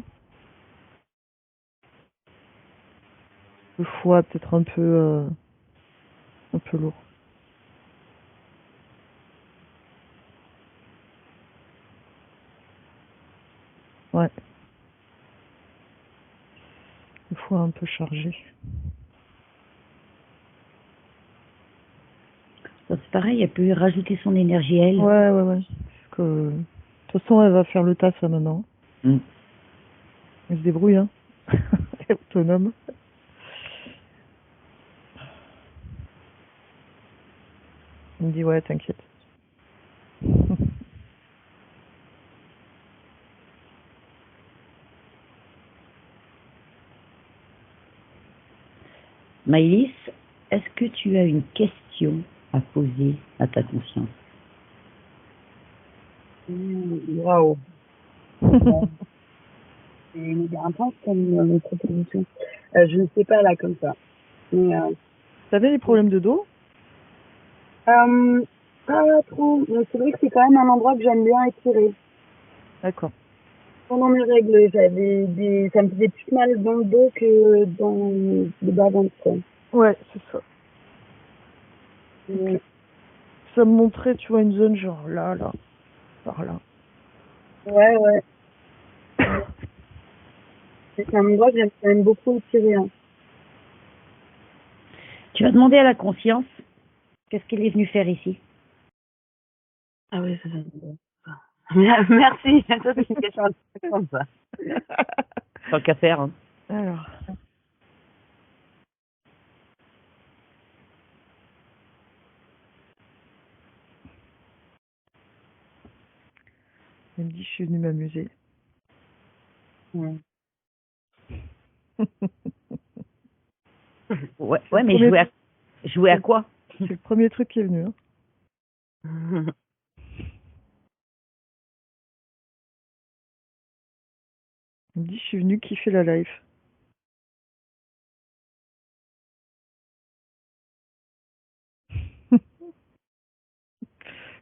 Speaker 2: Le foie peut-être un peu lourd. Ouais. Le foie un peu chargé.
Speaker 1: Ça, c'est pareil, elle peut rajouter son énergie, elle.
Speaker 2: Ouais. Parce que, de toute façon, elle va faire le taf, là, maintenant. Elle se débrouille, hein. Elle est autonome. Il me dit, ouais, t'inquiète.
Speaker 1: Maëlys, est-ce que tu as une question à poser à ta conscience?
Speaker 3: Waouh. C'est méga intense comme proposition. Je ne sais pas là comme ça. Mais
Speaker 2: T'avais des problèmes de dos?
Speaker 3: pas trop. Mais c'est vrai que c'est quand même un endroit que j'aime bien étirer.
Speaker 2: D'accord.
Speaker 3: Pendant mes règles, ça me faisait plus mal dans le dos que dans le bas-ventre, quoi.
Speaker 2: Ouais, c'est ça. Okay. Ça me montrait, tu vois, une zone genre là, par là.
Speaker 3: Ouais. C'est un endroit que j'aime quand même beaucoup étirer. Hein.
Speaker 1: Tu vas demander à la conscience qu'est-ce qu'elle est venue faire ici.
Speaker 3: Ah oui, ça. Merci. Ça, c'est une question intéressante, ça.
Speaker 1: Tant qu'à faire. Hein.
Speaker 2: Alors. Elle me dit, je suis venue m'amuser.
Speaker 3: Ouais.
Speaker 1: Ouais,
Speaker 2: C'est
Speaker 1: ouais,
Speaker 2: le
Speaker 1: mais
Speaker 2: premier
Speaker 1: jouer à quoi?
Speaker 2: C'est le premier truc qui est venu. Hein. Elle me dit, je suis venue kiffer la life.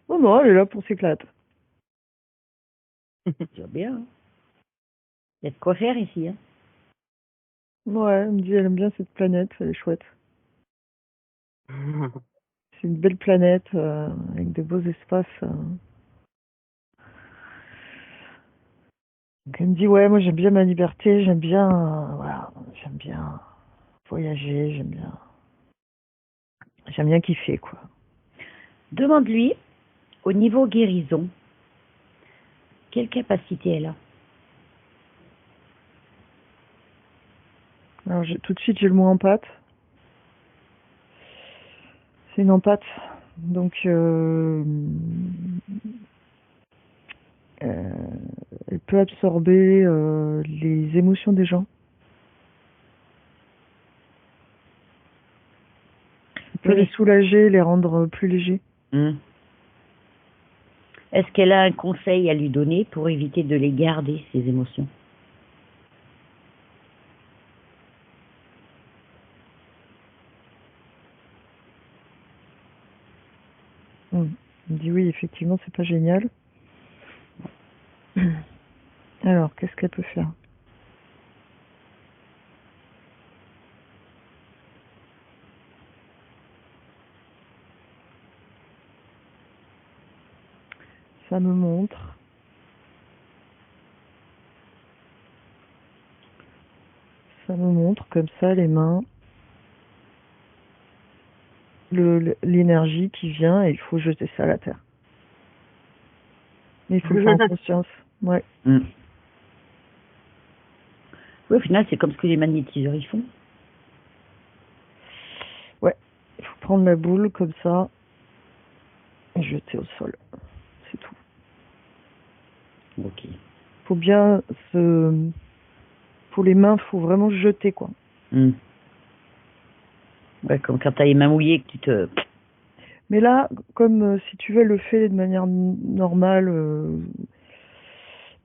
Speaker 2: Non, non, elle est là pour s'éclater.
Speaker 1: C'est bien. Hein. Il y a de quoi faire ici. Hein.
Speaker 2: Ouais, elle me dit, elle aime bien cette planète, elle est chouette. C'est une belle planète avec de beaux espaces. Donc elle me dit, ouais, moi j'aime bien ma liberté, voilà, j'aime bien voyager, j'aime bien kiffer, quoi.
Speaker 1: Demande-lui, au niveau guérison, quelle capacité elle a?
Speaker 2: Alors tout de suite, j'ai le mot empathe. C'est une empathe. Donc, elle peut absorber les émotions des gens. Elle peut
Speaker 1: Oui,
Speaker 2: les soulager, les rendre plus légers.
Speaker 1: Est-ce qu'elle a un conseil à lui donner pour éviter de les garder, ces émotions?
Speaker 2: Elle me dit oui, effectivement, c'est pas génial. Alors, qu'est-ce qu'elle peut faire? Ça me montre comme ça les mains, l'énergie qui vient et il faut jeter ça à la terre. Mais il faut le faire en conscience. Ouais.
Speaker 1: Oui, au final, c'est comme ce que les magnétiseurs ils font.
Speaker 2: Ouais. Il faut prendre la boule comme ça et jeter au sol. C'est tout.
Speaker 1: Ok.
Speaker 2: Faut bien pour les mains, faut vraiment jeter, quoi.
Speaker 1: Ouais, comme quand t'as les mains mouillées que tu te...
Speaker 2: Mais là, comme si tu veux, elle le fait de manière normale,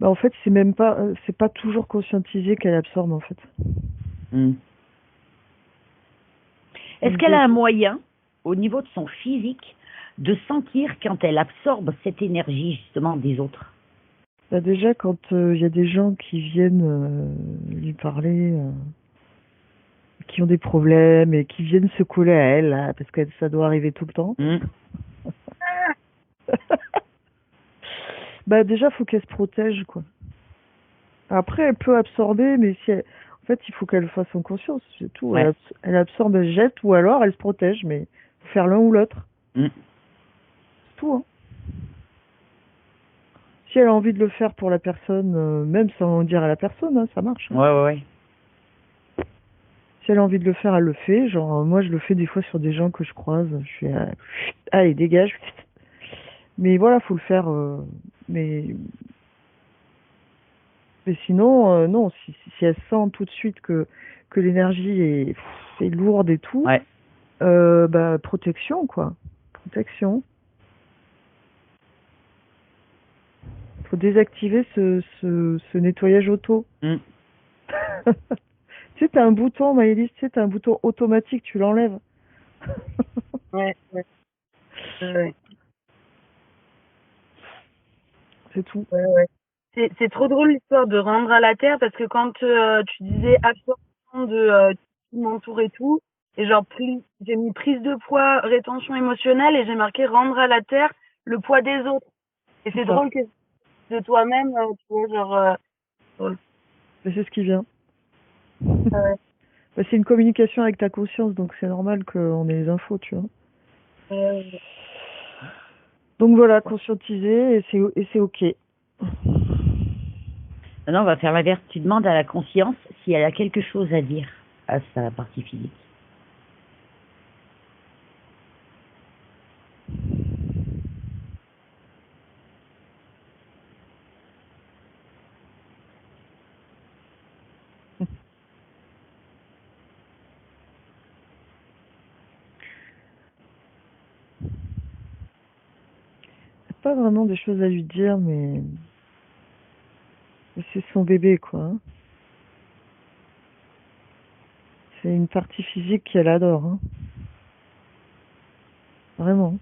Speaker 2: bah en fait, c'est pas toujours conscientisé qu'elle absorbe, en fait.
Speaker 1: Est-ce qu'elle a un moyen, au niveau de son physique, de sentir quand elle absorbe cette énergie, justement, des autres?
Speaker 2: Bah déjà, quand il y a des gens qui viennent lui parler, qui ont des problèmes et qui viennent se coller à elle, là, parce que ça doit arriver tout le temps. Bah déjà, faut qu'elle se protège, quoi. Après, elle peut absorber, mais en fait, il faut qu'elle fasse en conscience, c'est tout.
Speaker 1: Ouais.
Speaker 2: Elle absorbe, elle jette, ou alors elle se protège, mais faut faire l'un ou l'autre. C'est tout, hein. Si elle a envie de le faire pour la personne, même sans dire à la personne, hein, ça marche. Hein.
Speaker 1: Ouais.
Speaker 2: Si elle a envie de le faire, elle le fait. Genre, moi, je le fais des fois sur des gens que je croise. Je fais, allez, dégage. Mais voilà, faut le faire. Mais sinon, non. Si elle sent tout de suite que l'énergie est lourde et tout,
Speaker 1: Ouais.
Speaker 2: bah, protection, quoi. Protection. Faut désactiver ce nettoyage auto. Tu sais, t'as un bouton, Maëlys, t'as un bouton automatique, tu l'enlèves.
Speaker 3: Ouais.
Speaker 2: C'est tout.
Speaker 3: Ouais. C'est trop drôle l'histoire de rendre à la terre parce que quand tu disais absorption de tout qui m'entoure et tout, et genre j'ai mis prise de poids, rétention émotionnelle et j'ai marqué rendre à la terre le poids des autres. Et c'est drôle que de toi-même, tu vois, genre drôle.
Speaker 2: Mais c'est ce qui vient.
Speaker 3: Ouais.
Speaker 2: Bah, c'est une communication avec ta conscience, donc c'est normal qu'on ait les infos, tu vois. Donc voilà, conscientiser et c'est ok.
Speaker 1: Maintenant, on va faire l'inverse. Tu demandes à la conscience si elle a quelque chose à dire à sa partie physique.
Speaker 2: pas vraiment des choses à lui dire, mais c'est son bébé, quoi. Hein. C'est une partie physique qu'elle adore, hein. Vraiment.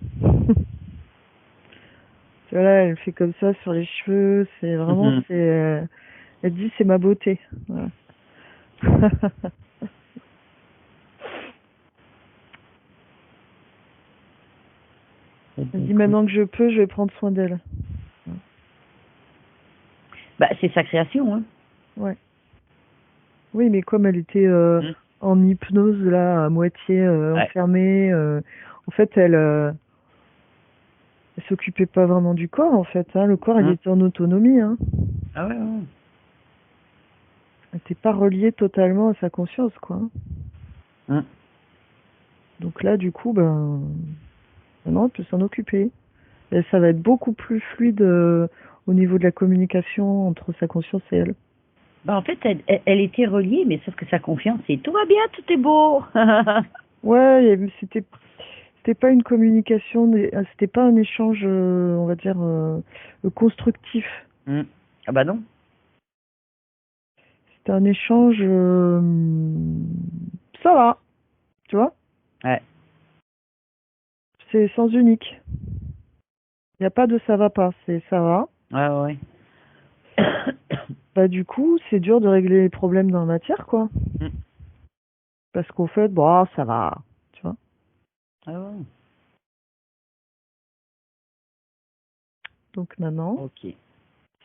Speaker 2: Tu vois, là, elle fait comme ça sur les cheveux, c'est vraiment,
Speaker 1: Mhm.
Speaker 2: elle dit c'est ma beauté. Voilà. Elle dit maintenant que je peux, je vais prendre soin d'elle.
Speaker 1: Bah, c'est sa création, hein.
Speaker 2: Ouais. Oui, mais comme elle était
Speaker 1: Mm.
Speaker 2: en hypnose, là, à moitié
Speaker 1: Ouais.
Speaker 2: enfermée, en fait, elle s'occupait pas vraiment du corps, en fait. Hein. Le corps, il
Speaker 1: Mm.
Speaker 2: était en autonomie. Hein.
Speaker 1: Ah ouais, ouais.
Speaker 2: Elle n'était pas reliée totalement à sa conscience, quoi.
Speaker 1: Mm.
Speaker 2: Donc là, du coup, maintenant, elle peut s'en occuper. Et ça va être beaucoup plus fluide au niveau de la communication entre sa conscience et elle.
Speaker 1: Bah, en fait, elle était reliée, mais sauf que sa confiance, c'est tout va bien, tout est beau.
Speaker 2: Ouais, c'était pas une communication, c'était pas un échange, on va dire, constructif.
Speaker 1: Mm. Ah bah non.
Speaker 2: C'était un échange, ça va, tu vois,
Speaker 1: Ouais.
Speaker 2: c'est sens unique. Il n'y a pas de ça va pas, c'est ça va.
Speaker 1: Ouais, ouais, ouais.
Speaker 2: Bah du coup, c'est dur de régler les problèmes dans la matière, quoi.
Speaker 1: Mm.
Speaker 2: Parce qu'au fait, bon, ça va, tu vois.
Speaker 1: Ah ouais.
Speaker 2: Donc maintenant,
Speaker 1: Ok.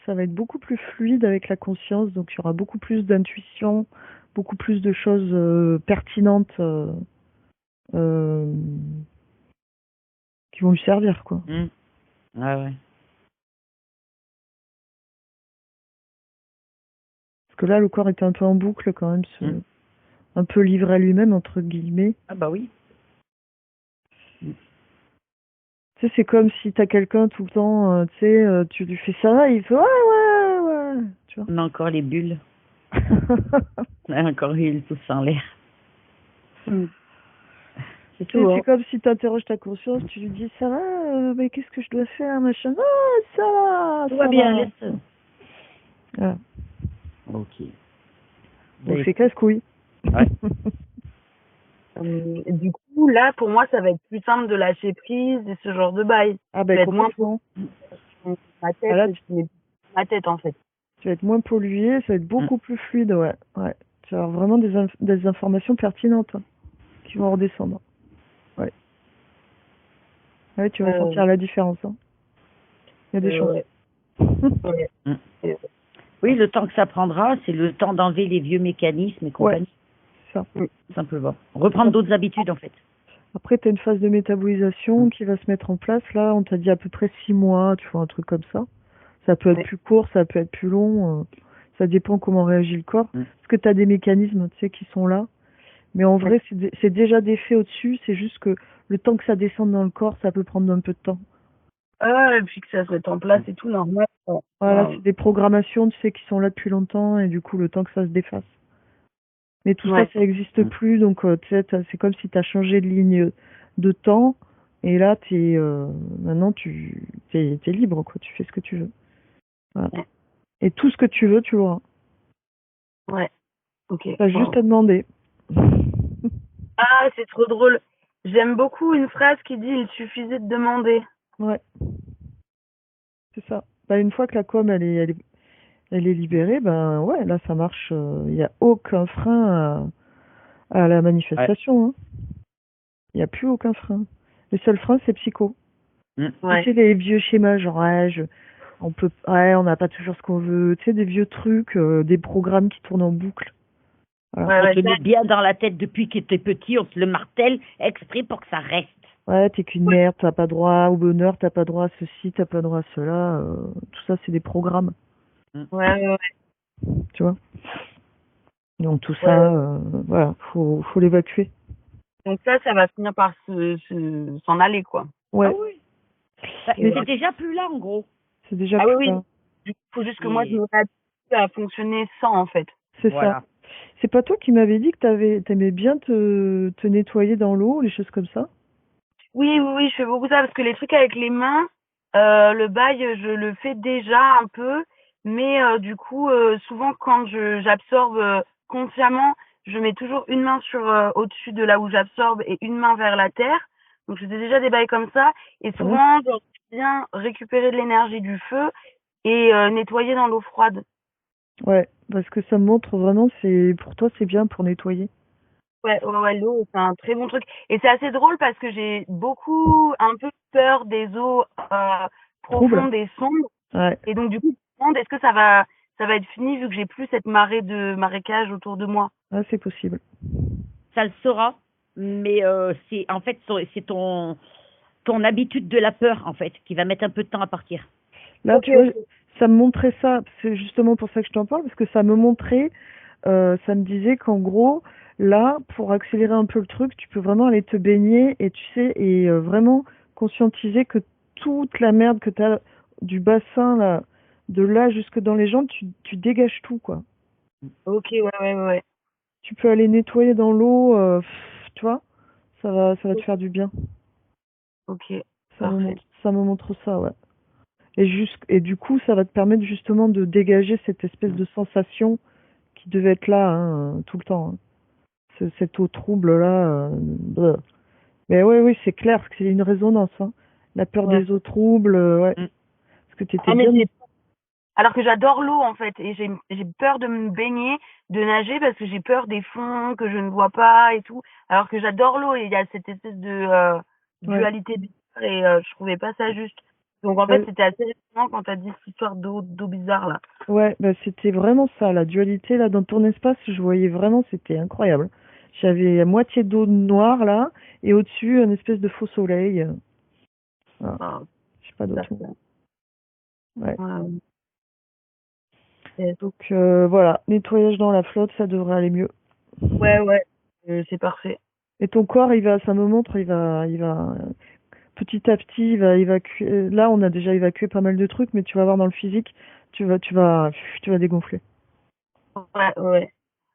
Speaker 2: ça va être beaucoup plus fluide avec la conscience, donc il y aura beaucoup plus d'intuition, beaucoup plus de choses pertinentes euh, qui vont lui servir, quoi.
Speaker 1: Mm. Ouais, ouais.
Speaker 2: Parce que là, le corps était un peu en boucle quand même,
Speaker 1: Mm.
Speaker 2: un peu livré à lui-même, entre guillemets.
Speaker 1: Ah bah oui.
Speaker 2: Tu sais, c'est comme si t'as quelqu'un tout le temps, tu sais, tu lui fais ça, va, il fait ouais, ouais, ouais, tu vois.
Speaker 1: On a encore les bulles. On a encore eu le pouce en l'air.
Speaker 3: Mm. C'est
Speaker 2: Tu sais,
Speaker 3: tout,
Speaker 2: c'est
Speaker 3: hein.
Speaker 2: comme si t'interroges ta conscience, tu lui dis ça va, mais qu'est-ce que je dois faire, machin. Ah, ça va,
Speaker 1: Tout va
Speaker 2: ça
Speaker 1: bien,
Speaker 2: va.
Speaker 1: laisse.
Speaker 2: Voilà.
Speaker 1: Ok.
Speaker 2: Donc
Speaker 1: Ben,
Speaker 2: c'est casse-couille.
Speaker 1: ouais.
Speaker 3: Et du coup, là, pour moi, ça va être plus simple de lâcher prise et ce genre de bail.
Speaker 2: Ah
Speaker 3: Je
Speaker 2: ben
Speaker 3: vais être moins
Speaker 2: complètement.
Speaker 3: dans ma
Speaker 2: Ah,
Speaker 3: tête,
Speaker 2: là,
Speaker 3: je mets ma tête, en fait.
Speaker 2: tu vas être moins pollué, ça va être
Speaker 1: Mm.
Speaker 2: beaucoup plus fluide, ouais. Ouais. Tu vas avoir vraiment des informations pertinentes hein, qui vont redescendre. Ouais. Ouais, tu vas
Speaker 3: Euh,
Speaker 2: sentir la différence. Hein. Il y a des chances.
Speaker 3: ouais. Ouais.
Speaker 1: Mm.
Speaker 3: Et-
Speaker 1: Oui, le temps que ça prendra, c'est le temps d'enlever les vieux mécanismes et
Speaker 2: Ouais,
Speaker 1: compagnie,
Speaker 2: c'est ça.
Speaker 1: simplement. Reprendre d'autres habitudes, en fait.
Speaker 2: Après, tu as une phase de métabolisation qui va se mettre en place. Là, on t'a dit à peu près 6 mois, tu vois, un truc comme ça. Ça peut être
Speaker 3: Ouais.
Speaker 2: plus court, ça peut être plus long. Ça dépend comment réagit le corps.
Speaker 1: Mm.
Speaker 2: Parce que tu as des mécanismes, tu sais, qui sont là. Mais en
Speaker 3: Ouais.
Speaker 2: vrai, c'est déjà des faits au-dessus. C'est juste que le temps que ça descende dans le corps, ça peut prendre un peu de temps.
Speaker 3: Ah, et puis que ça se mette en place et tout, normal. Ouais.
Speaker 2: Voilà,
Speaker 3: Ouais.
Speaker 2: c'est des programmations, tu sais, qui sont là depuis longtemps. Et du coup, le temps que ça se défasse. Mais tout ça,
Speaker 3: Ouais.
Speaker 2: ça n'existe
Speaker 1: Mm.
Speaker 2: plus. Donc, tu sais, c'est comme si tu as changé de ligne de temps. Et là, maintenant, t'es libre, quoi. Tu fais ce que tu veux. Voilà.
Speaker 3: Ouais.
Speaker 2: Et tout ce que tu veux, tu l'auras.
Speaker 3: Ouais. Ok.
Speaker 2: T'as juste
Speaker 3: Wow.
Speaker 2: à demander.
Speaker 3: Ah, c'est trop drôle. J'aime beaucoup une phrase qui dit il suffisait de demander.
Speaker 2: Ouais, c'est ça. Bah, une fois que la com, elle est libérée, ben ouais, là, ça marche. Il n'y a aucun frein à la
Speaker 1: Ouais.
Speaker 2: manifestation. Hein. Il n'y a plus aucun frein. Le seul frein, c'est psycho.
Speaker 1: Mm.
Speaker 2: Tu
Speaker 3: Ouais.
Speaker 2: sais, les vieux schémas, genre, on n'a pas toujours ce qu'on veut. Tu sais, des vieux trucs, des programmes qui tournent en boucle. Voilà.
Speaker 3: Ouais,
Speaker 1: On
Speaker 3: ouais,
Speaker 1: te
Speaker 3: ça,
Speaker 1: met bien dans la tête depuis que t'es petit, on te le martèle exprès pour que ça reste.
Speaker 2: Ouais, t'es qu'une
Speaker 3: ouais,
Speaker 2: merde, t'as pas droit au bonheur, t'as pas droit à ceci, t'as pas droit à cela. Tout ça, c'est des programmes,
Speaker 3: ouais, ouais.
Speaker 2: tu vois. Donc tout
Speaker 3: Ouais.
Speaker 2: ça, voilà, faut l'évacuer.
Speaker 3: Donc ça va finir par s'en aller, quoi.
Speaker 1: Ah
Speaker 2: Ouais,
Speaker 1: oui. Bah,
Speaker 2: mais
Speaker 1: c'est déjà plus là, en gros.
Speaker 2: c'est déjà
Speaker 3: Ah oui,
Speaker 2: plus
Speaker 3: oui.
Speaker 2: là.
Speaker 3: Il faut juste que moi, je
Speaker 1: Et
Speaker 3: me réhabitue à fonctionner sans, en fait.
Speaker 2: C'est ça.
Speaker 1: voilà.
Speaker 2: C'est pas toi qui m'avais dit que t'aimais bien te nettoyer dans l'eau, les choses comme ça?
Speaker 3: Oui, oui, oui, je fais beaucoup ça parce que les trucs avec les mains, Le bail, je le fais déjà un peu, mais du coup, souvent quand j'absorbe consciemment, je mets toujours une main sur au-dessus de là où j'absorbe et une main vers la terre. Donc je fais déjà des bails comme ça. Et
Speaker 2: Très bien.
Speaker 3: souvent, genre, j'aime bien récupérer de l'énergie du feu et nettoyer dans l'eau froide.
Speaker 2: Ouais, parce que ça me montre vraiment, pour toi, c'est bien pour nettoyer.
Speaker 3: Ouais, ouais, ouais, l'eau, c'est un très bon truc. Et c'est assez drôle parce que j'ai beaucoup, un peu peur des eaux
Speaker 2: Trouble.
Speaker 3: profondes et sombres.
Speaker 2: Ouais,
Speaker 3: Et donc, du coup, je me demande, est-ce que ça va être fini vu que j'ai plus cette marée de marécage autour de moi?
Speaker 2: ah, c'est possible.
Speaker 1: Ça le sera, mais c'est en fait c'est ton habitude de la peur en fait qui va mettre un peu de temps à partir.
Speaker 2: Là,
Speaker 3: Ok,
Speaker 2: tu vois,
Speaker 3: ok.
Speaker 2: ça me montrait ça. C'est justement pour ça que je t'en parle, parce que ça me montrait, ça me disait qu'en gros, là, pour accélérer un peu le truc, tu peux vraiment aller te baigner et tu sais, et vraiment conscientiser que toute la merde que tu as du bassin, là, de là jusque dans les jambes, tu dégages tout, quoi.
Speaker 3: Ok, ouais, ouais, ouais, ouais.
Speaker 2: Tu peux aller nettoyer dans l'eau, tu vois, ça va te faire du bien.
Speaker 3: Ok, parfait.
Speaker 2: Ça me montre ça, ouais. Et du coup, ça va te permettre justement de dégager cette espèce de sensation qui devait être là, hein, tout le temps, hein. Cette eau trouble là. Bleh. Mais oui, oui, c'est clair, parce que c'est une résonance, hein. La peur
Speaker 3: Ouais.
Speaker 2: des eaux troubles, ouais.
Speaker 1: Mm.
Speaker 2: Parce que t'étais
Speaker 3: Ah, mais
Speaker 2: bien.
Speaker 3: alors que j'adore l'eau, en fait, et j'ai peur de me baigner, de nager, parce que j'ai peur des fonds que je ne vois pas et tout. Alors que j'adore l'eau, et il y a cette espèce de
Speaker 2: Ouais.
Speaker 3: dualité bizarre, et je trouvais pas ça juste. Donc, en fait,
Speaker 2: Euh,
Speaker 3: c'était assez récent quand t'as dit cette histoire d'eau bizarre, là.
Speaker 2: ouais, bah, c'était vraiment ça, la dualité là dans ton espace, je voyais vraiment, c'était incroyable. J'avais à moitié d'eau noire là, et au-dessus, une espèce de faux soleil. Voilà.
Speaker 3: Ah,
Speaker 2: Je sais pas
Speaker 3: ça,
Speaker 2: d'autre mot.
Speaker 3: ça.
Speaker 2: Ouais.
Speaker 3: Ouais, ouais,
Speaker 2: Donc voilà, nettoyage dans la flotte, ça devrait aller mieux.
Speaker 3: ouais, ouais. C'est parfait.
Speaker 2: Et ton corps, ça me montre, petit à petit, il va évacuer. Là, on a déjà évacué pas mal de trucs, mais tu vas voir dans le physique, tu vas dégonfler.
Speaker 3: Ouais, ouais.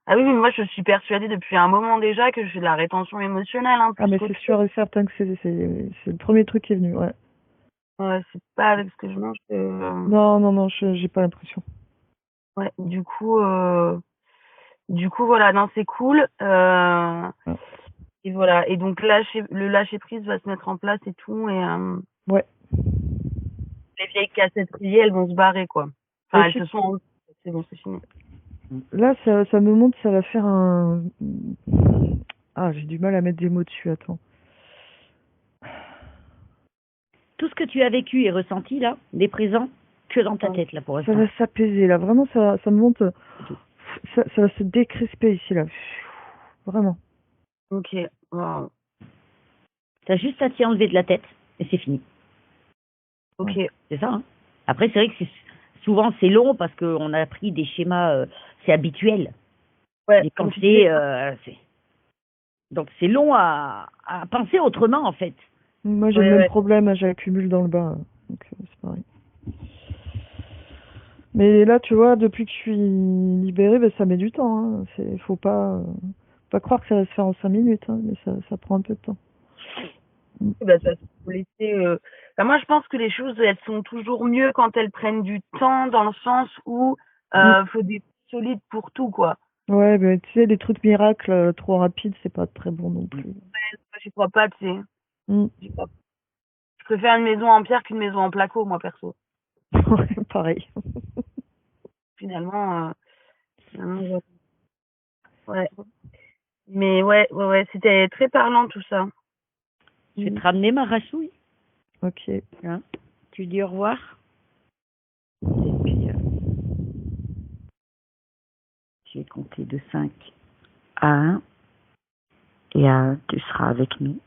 Speaker 3: Ah oui, mais moi, je suis persuadée depuis un moment déjà que je fais de la rétention émotionnelle, hein,
Speaker 2: Ah,
Speaker 3: plus
Speaker 2: mais c'est
Speaker 3: qu'autre chose.
Speaker 2: sûr et certain que c'est le premier truc qui est venu, ouais.
Speaker 3: Ouais, c'est pas avec ce que je mange que...
Speaker 2: Non, non, non, j'ai pas l'impression.
Speaker 3: Ouais, du coup, voilà, non, c'est cool.
Speaker 2: Ouais.
Speaker 3: Et voilà. Et donc, le lâcher prise va se mettre en place et tout. Et
Speaker 2: Ouais.
Speaker 3: les vieilles cassettes pliées, elles vont se barrer, quoi.
Speaker 2: Et
Speaker 3: Enfin, elles
Speaker 2: si,
Speaker 3: se sont... C'est bon, c'est fini.
Speaker 2: là, ça me montre, ça va faire un. Ah, j'ai du mal à mettre des mots dessus, attends.
Speaker 1: Tout ce que tu as vécu et ressenti là n'est présent que dans ta
Speaker 3: Ouais.
Speaker 1: tête là pour
Speaker 2: Ça
Speaker 1: l'instant.
Speaker 2: va s'apaiser, là. Vraiment, ça me montre.
Speaker 1: C'est tout.
Speaker 2: Ça va se décrisper ici, là. Vraiment.
Speaker 3: Ok. Wow.
Speaker 1: Tu as juste à t'y enlever de la tête et c'est fini.
Speaker 2: Ouais.
Speaker 3: Ok.
Speaker 1: C'est ça, hein. Après, c'est vrai que souvent c'est long parce qu'on a pris des schémas, c'est habituel.
Speaker 3: Ouais,
Speaker 1: Les
Speaker 3: comme tu disais.
Speaker 1: pensées, donc c'est long à penser autrement en fait.
Speaker 2: Moi, j'ai le
Speaker 3: Ouais,
Speaker 2: même
Speaker 3: ouais.
Speaker 2: problème, hein, j'accumule dans le bas. Donc, c'est pareil. Mais là, tu vois, depuis que je suis libérée, ben, ça met du temps, hein. Faut pas croire que ça va se faire en 5 minutes, hein, mais ça prend un peu de temps. Mm.
Speaker 3: Bah, ça faut laisser. Enfin, moi, je pense que les choses, elles sont toujours mieux quand elles prennent du temps, dans le sens où
Speaker 2: Mm.
Speaker 3: faut des solides pour tout, quoi.
Speaker 2: Ouais, ben, tu sais, les trucs miracles trop rapides, c'est pas très bon non
Speaker 1: Mm.
Speaker 2: plus.
Speaker 3: Moi, j'y crois pas, tu sais.
Speaker 2: Mm.
Speaker 3: J'y crois pas. Je préfère une maison en pierre qu'une maison en placo, moi, perso.
Speaker 2: Ouais, pareil.
Speaker 3: Finalement, ouais. Ouais. Mais ouais, ouais, ouais, c'était très parlant tout ça.
Speaker 1: Je vais
Speaker 2: Mm.
Speaker 1: te ramener ma rachouille,
Speaker 2: Ok.
Speaker 1: hein. Tu dis au revoir et puis je vais compter de 5 à 1 et à 1, tu seras avec nous.